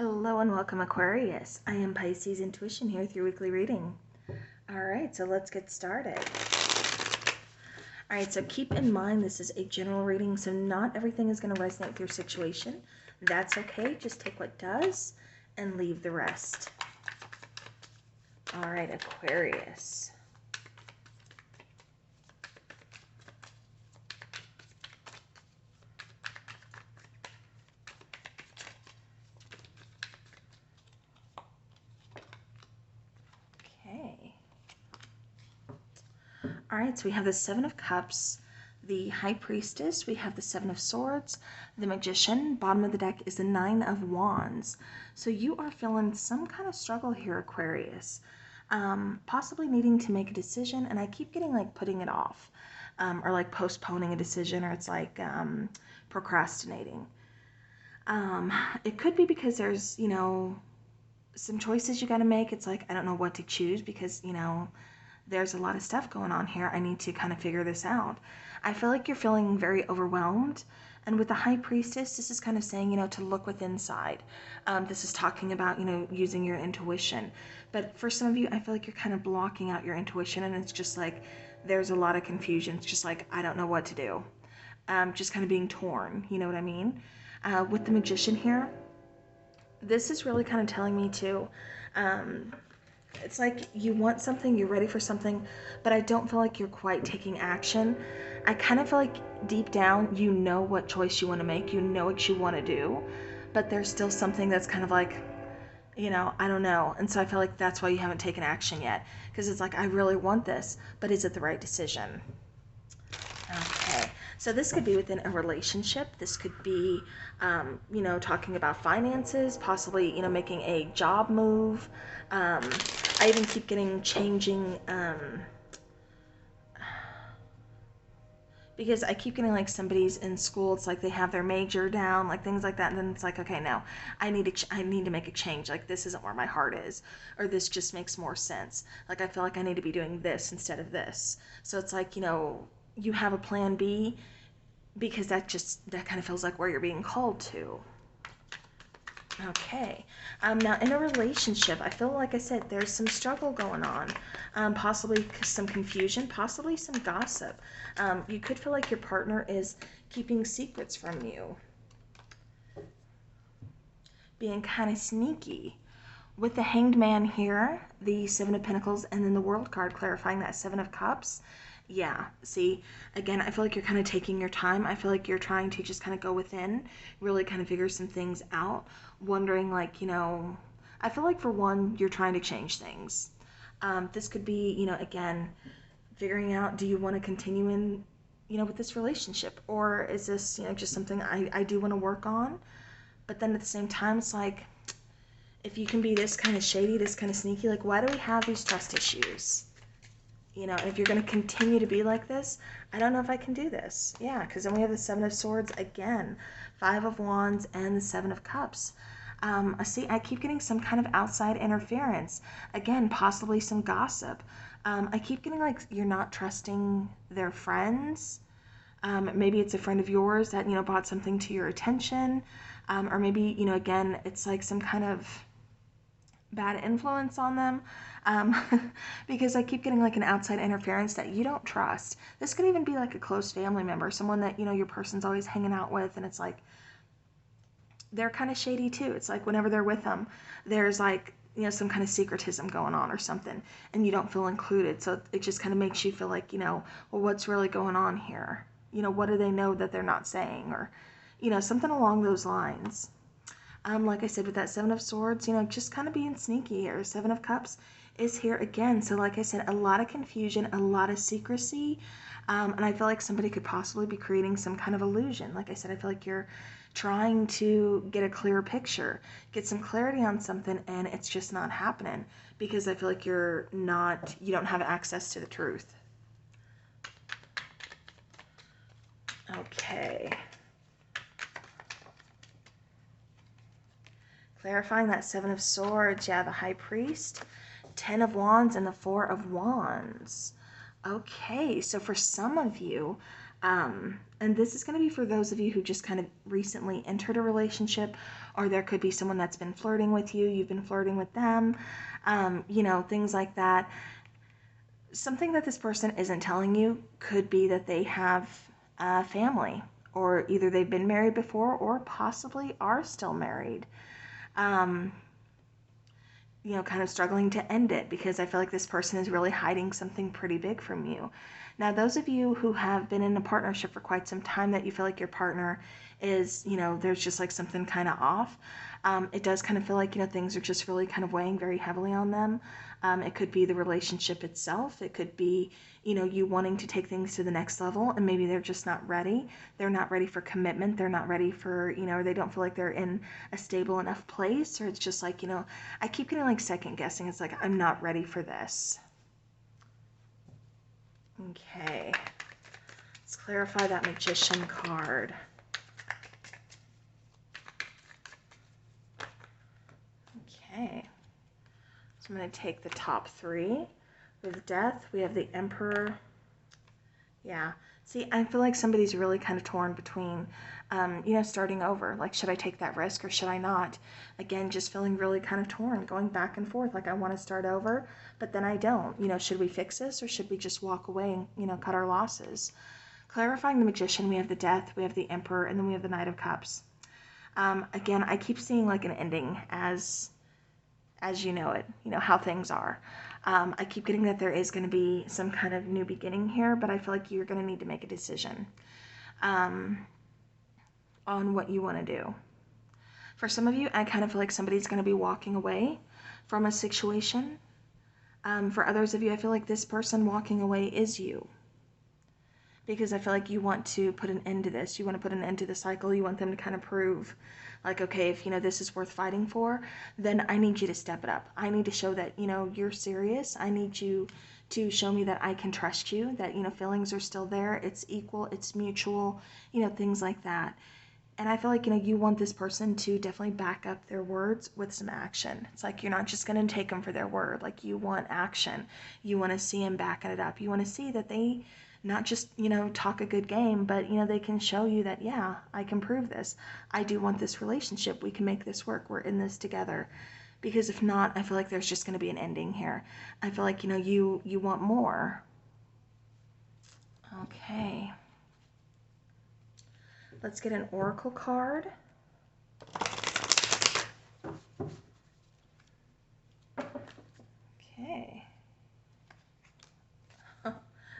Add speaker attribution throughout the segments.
Speaker 1: Hello and welcome, Aquarius. I am Pisces Intuition here with your weekly reading. All right, so let's get started. All right, so keep in mind this is a general reading, so not everything is going to resonate with your situation. That's okay. Just take what does and leave the rest. All right, Aquarius. All right, so we have the Seven of Cups, the High Priestess, we have the Seven of Swords, the Magician, bottom of the deck is the Nine of Wands. So you are feeling some kind of struggle here, Aquarius, possibly needing to make a decision, and I keep getting like putting it off, or like postponing a decision, or it's like procrastinating. It could be because there's, some choices you got to make. It's like, I don't know what to choose because, there's a lot of stuff going on here. I need to kind of figure this out. I feel like you're feeling very overwhelmed. And with the High Priestess, this is kind of saying, to look within inside. This is talking about, using your intuition. But for some of you, I feel like you're kind of blocking out your intuition, and it's just like there's a lot of confusion. It's just like, I don't know what to do. Just kind of being torn, you know what I mean? With the Magician here, this is really kind of telling me to... it's like you want something, you're ready for something, but I don't feel like you're quite taking action. I kind of feel like deep down, you know what choice you want to make, you know what you want to do, but there's still something that's kind of like, I don't know. And so I feel like that's why you haven't taken action yet, because it's like, I really want this, but is it the right decision? Okay, so this could be within a relationship. This could be, talking about finances, possibly, making a job move. I even keep getting changing, because I keep getting like somebody's in school. It's like they have their major down, like things like that, and then it's like, okay, no, I need to make a change. Like this isn't where my heart is, or this just makes more sense. Like I feel like I need to be doing this instead of this. So it's like, you have a plan B, because that kind of feels like where you're being called to. Okay. Now in a relationship, I feel like I said there's some struggle going on, possibly some confusion, possibly some gossip. You could feel like your partner is keeping secrets from you, being kind of sneaky. With the Hanged Man here, the Seven of Pentacles, and then the World card clarifying that Seven of Cups. Yeah, see, again, I feel like you're kind of taking your time. I feel like you're trying to just kind of go within, really kind of figure some things out, wondering like, I feel like for one, you're trying to change things. This could be, again, figuring out, do you want to continue in, with this relationship? Or is this, just something I do want to work on? But then at the same time, it's like, if you can be this kind of shady, this kind of sneaky, like why do we have these trust issues? And if you're going to continue to be like this, I don't know if I can do this. Yeah, because then we have the Seven of Swords again, Five of Wands, and the Seven of Cups. See, I keep getting some kind of outside interference. Again, possibly some gossip. I keep getting like you're not trusting their friends. Maybe it's a friend of yours that, brought something to your attention. Or maybe, again, it's like some kind of bad influence on them, because I keep getting like an outside interference that you don't trust. This could even be like a close family member, someone that, your person's always hanging out with, and it's like, they're kind of shady too. It's like whenever they're with them, there's like, some kind of secretism going on or something, and you don't feel included. So it just kind of makes you feel like, well, what's really going on here? What do they know that they're not saying? Or, something along those lines. Like I said, with that Seven of Swords, just kind of being sneaky here. Seven of Cups is here again. So like I said, a lot of confusion, a lot of secrecy. And I feel like somebody could possibly be creating some kind of illusion. Like I said, I feel like you're trying to get a clearer picture, get some clarity on something, and it's just not happening because I feel like you don't have access to the truth. Okay. Clarifying that Seven of Swords, yeah, the High Priest, Ten of Wands, and the Four of Wands. Okay, so for some of you, And this is going to be for those of you who just kind of recently entered a relationship, or there could be someone that's been flirting with you, you've been flirting with them, you know, things like that. Something that this person isn't telling you could be that they have a family, or either they've been married before or possibly are still married. You know, kind of struggling to end it, because I feel like this person is really hiding something pretty big from you. Now, those of you who have been in a partnership for quite some time that you feel like your partner is, you know, there's just like something kind of off. It does kind of feel like, you know, things are just really kind of weighing very heavily on them. It could be the relationship itself. It could be, you know, you wanting to take things to the next level, and maybe they're just not ready. They're not ready for commitment. They're not ready for, you know, or they don't feel like they're in a stable enough place, or it's just like, you know, I keep getting like second guessing. It's like, I'm not ready for this. Okay. Let's clarify that Magician card. Okay. So I'm going to take the top three. With Death, we have the Emperor. Yeah. See, I feel like somebody's really kind of torn between, you know, starting over. Like, should I take that risk or should I not? Again, just feeling really kind of torn, going back and forth. Like, I want to start over, but then I don't. You know, should we fix this or should we just walk away and, you know, cut our losses? Clarifying the Magician, we have the Death, we have the Emperor, and then we have the Knight of Cups. Again, I keep seeing like an ending as you know it, you know, how things are. I keep getting that there is going to be some kind of new beginning here, but I feel like you're going to need to make a decision on what you want to do. For some of you, I kind of feel like somebody's going to be walking away from a situation. For others of you, I feel like this person walking away is you. Because I feel like you want to put an end to this. You want to put an end to the cycle. You want them to kind of prove, like, okay, if, you know, this is worth fighting for, then I need you to step it up. I need to show that, you know, you're serious. I need you to show me that I can trust you, that, you know, feelings are still there. It's equal, it's mutual, you know, things like that. And I feel like, you know, you want this person to definitely back up their words with some action. It's like you're not just going to take them for their word. Like, you want action. You want to see them backing it up. You want to see that they not just, you know, talk a good game, but, you know, they can show you that, yeah, I can prove this. I do want this relationship. We can make this work. We're in this together. Because if not, I feel like there's just going to be an ending here. I feel like, you know, you want more. Okay. Let's get an oracle card. Okay.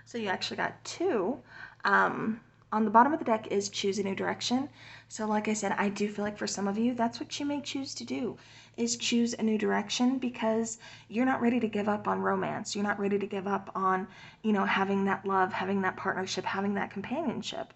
Speaker 1: So you actually got two. On the bottom of the deck is choose a new direction. So like I said, I do feel like for some of you, that's what you may choose to do, is choose a new direction, because you're not ready to give up on romance. You're not ready to give up on, you know, having that love, having that partnership, having that companionship.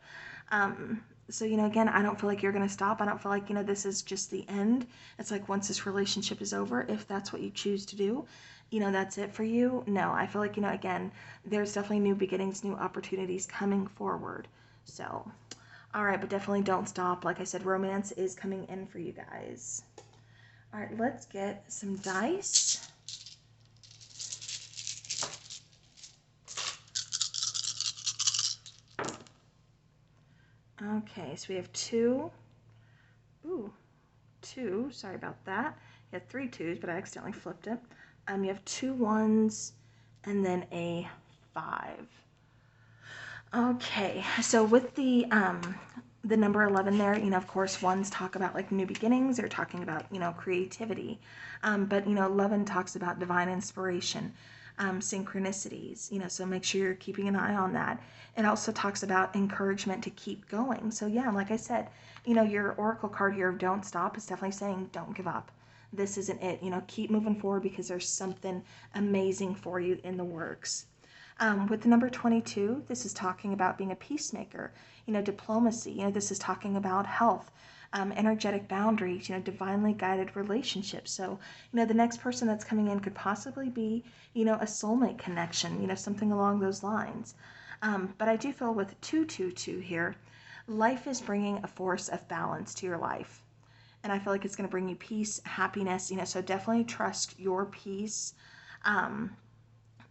Speaker 1: So, you know, again, I don't feel like you're going to stop. I don't feel like, you know, this is just the end. It's like once this relationship is over, if that's what you choose to do, you know, that's it for you. No, I feel like, you know, again, there's definitely new beginnings, new opportunities coming forward. So, all right, but definitely don't stop. Like I said, romance is coming in for you guys. All right, let's get some dice. Okay, so we have two. Ooh, two. Sorry about that. You had 3 2s, but I accidentally flipped it. You have 2 1s and then a 5. Okay, so with the number 11 there, you know, of course, 1s talk about like new beginnings. They're talking about, you know, creativity. But, you know, 11 talks about divine inspiration, synchronicities, you know, so make sure you're keeping an eye on that. It also talks about encouragement to keep going. So yeah, like I said, you know, your oracle card here of don't stop is definitely saying don't give up. This isn't it, you know, keep moving forward because there's something amazing for you in the works. With the number 22, this is talking about being a peacemaker, you know, diplomacy, you know, this is talking about health, energetic boundaries, you know, divinely guided relationships. So, you know, the next person that's coming in could possibly be, you know, a soulmate connection, you know, something along those lines. But I do feel with 222 here, life is bringing a force of balance to your life. And I feel like it's going to bring you peace, happiness, you know, so definitely trust your peace.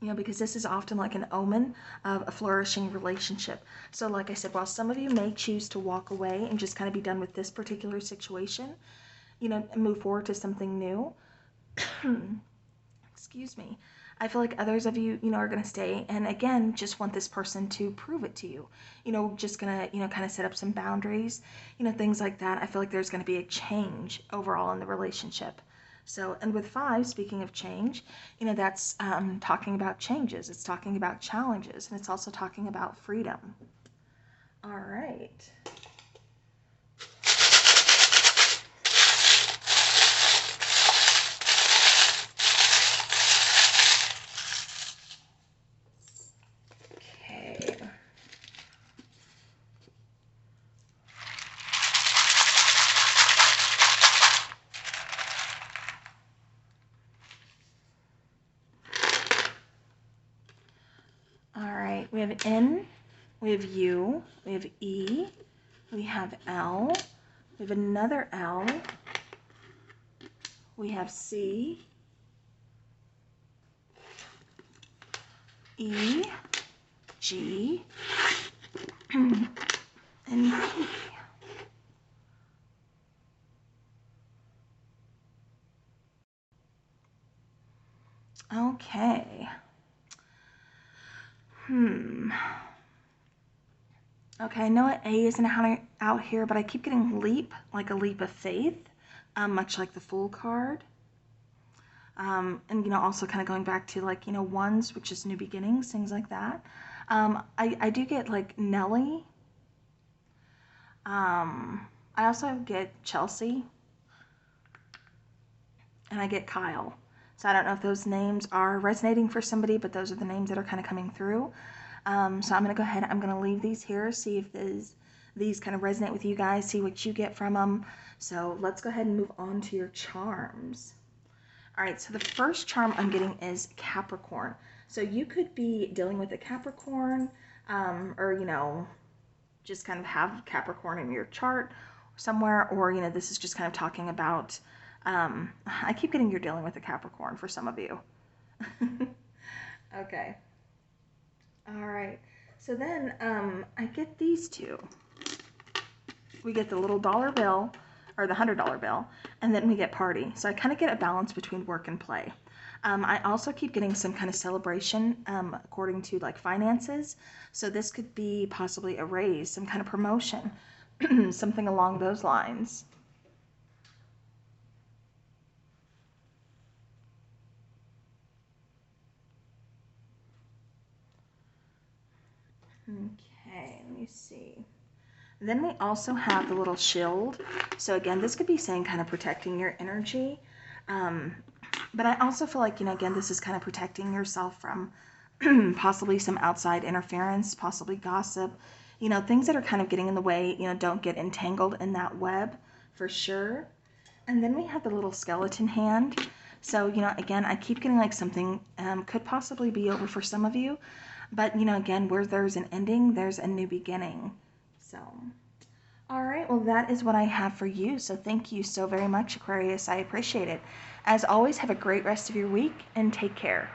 Speaker 1: You know, because this is often like an omen of a flourishing relationship. So like I said, while some of you may choose to walk away and just kind of be done with this particular situation, you know, and move forward to something new, excuse me, I feel like others of you, you know, are going to stay and again, just want this person to prove it to you. You know, just going to, you know, kind of set up some boundaries, you know, things like that. I feel like there's going to be a change overall in the relationship. So, and with 5, speaking of change, you know, that's talking about changes. It's talking about challenges, and it's also talking about freedom. All right. Okay. All right, we have N, we have U, we have E, we have L, we have another L, we have C, E, G, and B. Okay. Okay, I know A isn't out here, but I keep getting leap, like a leap of faith, much like the Fool card. And, you know, also kind of going back to, like, you know, ones, which is new beginnings, things like that. I do get, like, Nelly. I also get Chelsea. And I get Kyle. So I don't know if those names are resonating for somebody, but those are the names that are kind of coming through. So I'm going to go ahead, I'm going to leave these here, see if these kind of resonate with you guys, see what you get from them. So let's go ahead and move on to your charms. All right, so the first charm I'm getting is Capricorn. So you could be dealing with a Capricorn, or, you know, just kind of have Capricorn in your chart somewhere, or, you know, this is just kind of talking about, I keep getting you're dealing with a Capricorn for some of you. Okay. All right. So then I get these two. We get the little dollar bill, or the $100 bill, and then we get party. So I kind of get a balance between work and play. I also keep getting some kind of celebration according to like finances. So this could be possibly a raise, some kind of promotion, something along those lines. Okay, let me see. Then we also have the little shield. So again, this could be saying kind of protecting your energy. But I also feel like, you know, again, this is kind of protecting yourself from possibly some outside interference, possibly gossip, you know, things that are kind of getting in the way, you know, don't get entangled in that web for sure. And then we have the little skeleton hand. So, you know, again, I keep getting like something could possibly be over for some of you. But, you know, again, where there's an ending, there's a new beginning. So, all right, well, that is what I have for you. So thank you so very much, Aquarius. I appreciate it. As always, have a great rest of your week and take care.